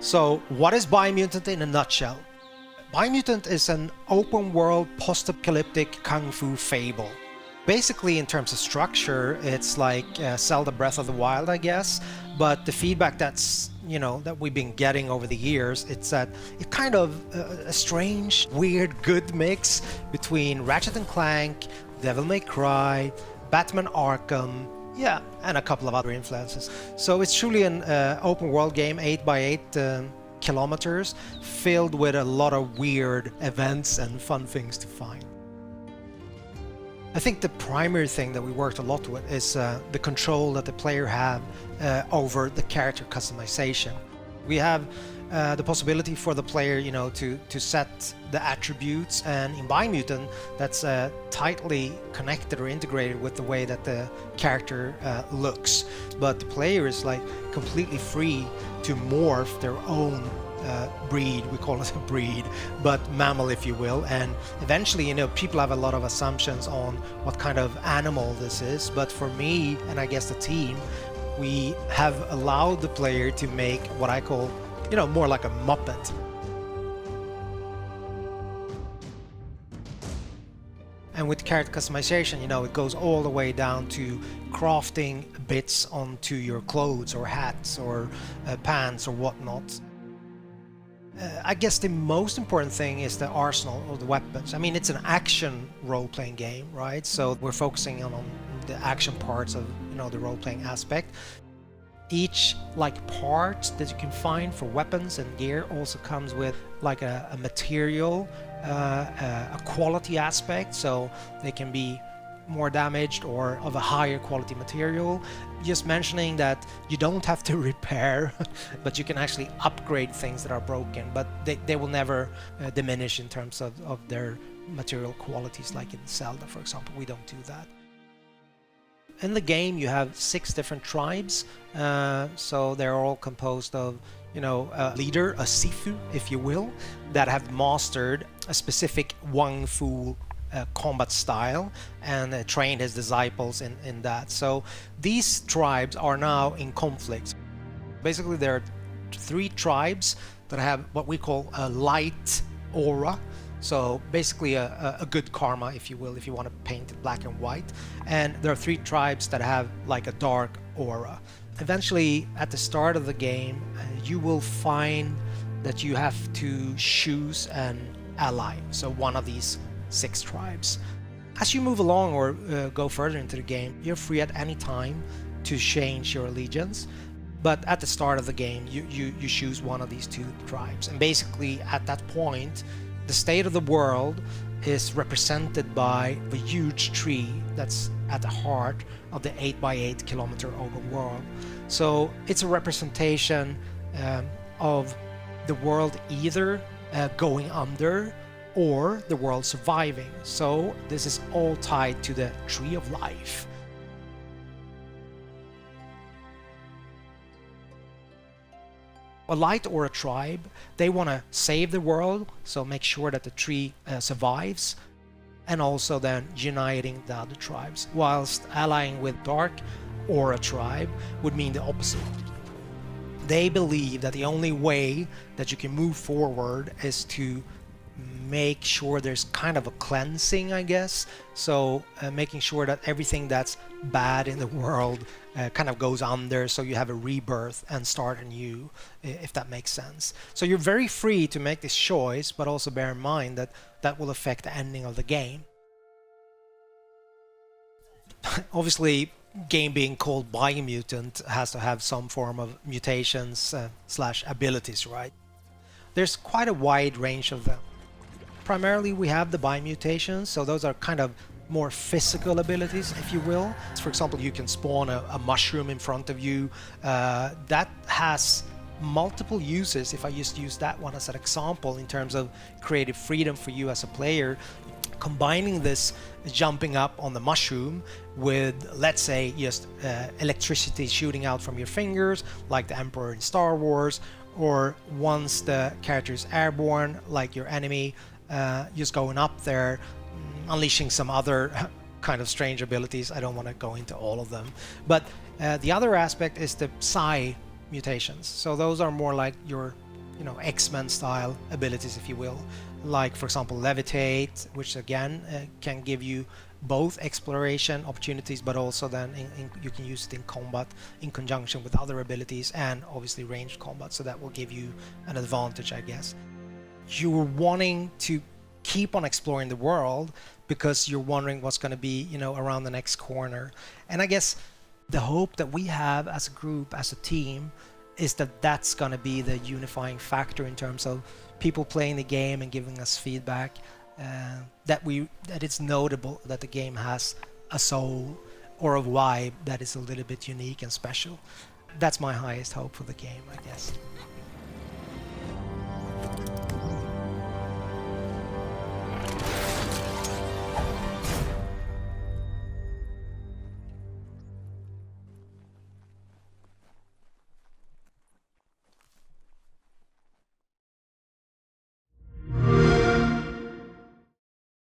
So what is Biomutant in a nutshell? Biomutant is an open world post-apocalyptic kung fu fable. Basically, in terms of structure, it's like Zelda Breath of the Wild, I guess. But the feedback that we've been getting over the years, it's that it kind of a strange, weird, good mix between Ratchet and Clank, Devil May Cry, Batman Arkham, yeah, and a couple of other influences. So it's truly an open world game, 8x8 kilometers, filled with a lot of weird events and fun things to find. I think the primary thing that we worked a lot with is the control that the player have over the character customization. We have the possibility for the player, to set the attributes, and in Biomutant, that's tightly connected or integrated with the way that the character looks. But the player is like completely free to morph their own breed, we call it a breed, but mammal, if you will. And eventually, people have a lot of assumptions on what kind of animal this is. But for me, and I guess the team, we have allowed the player to make what I call, more like a Muppet. And with character customization, it goes all the way down to crafting bits onto your clothes or hats or pants or whatnot. I guess the most important thing is the arsenal of the weapons. I mean, it's an action role-playing game, right? So we're focusing on the action parts of, the role-playing aspect. Each part that you can find for weapons and gear also comes with like a material, a quality aspect, so they can be more damaged or of a higher quality material. Just mentioning that you don't have to repair, but you can actually upgrade things that are broken, but they will never diminish in terms of their material qualities, like in Zelda, for example. We don't do that. In the game, you have 6 different tribes, so they're all composed of, a leader, a Sifu, if you will, that have mastered a specific Wang Fu combat style and trained his disciples in that. So these tribes are now in conflict. Basically, there are 3 tribes that have what we call a light aura. So basically a good karma, if you will, if you want to paint it black and white. And there are 3 tribes that have like a dark aura. Eventually, at the start of the game, you will find that you have to choose an ally, so one of these 6 tribes. As you move along or go further into the game, you're free at any time to change your allegiance. But at the start of the game, you choose one of these 2 tribes. And basically, at that point, the state of the world is represented by a huge tree that's at the heart of the 8x8 kilometer open world. So it's a representation of the world either going under or the world surviving. So this is all tied to the tree of life. A light or a tribe, they want to save the world, so make sure that the tree survives, and also then uniting the other tribes, whilst allying with dark or a tribe would mean the opposite. They believe that the only way that you can move forward is to make sure there's kind of a cleansing, I guess. So making sure that everything that's bad in the world kind of goes under, so you have a rebirth and start anew, if that makes sense. So you're very free to make this choice, but also bear in mind that that will affect the ending of the game. Obviously, game being called Biomutant has to have some form of mutations slash abilities, right? There's quite a wide range of them. Primarily, we have the biomutations, so those are kind of more physical abilities, if you will. For example, you can spawn a mushroom in front of you. That has multiple uses, if I just use that one as an example, in terms of creative freedom for you as a player. Combining this jumping up on the mushroom with, let's say, just electricity shooting out from your fingers, like the Emperor in Star Wars, or once the character is airborne, like your enemy, just going up there, unleashing some other kind of strange abilities. I don't want to go into all of them. But the other aspect is the psi mutations. So those are more like your X-Men style abilities, if you will, like for example levitate, which again can give you both exploration opportunities, but also then you can use it in combat in conjunction with other abilities and obviously ranged combat, so that will give you an advantage, I guess. You're wanting to keep on exploring the world because you're wondering what's going to be around the next corner, and I guess the hope that we have as a group, as a team, is that that's going to be the unifying factor in terms of people playing the game and giving us feedback, that it's notable that the game has a soul or a vibe that is a little bit unique and special. That's my highest hope for the game, I guess.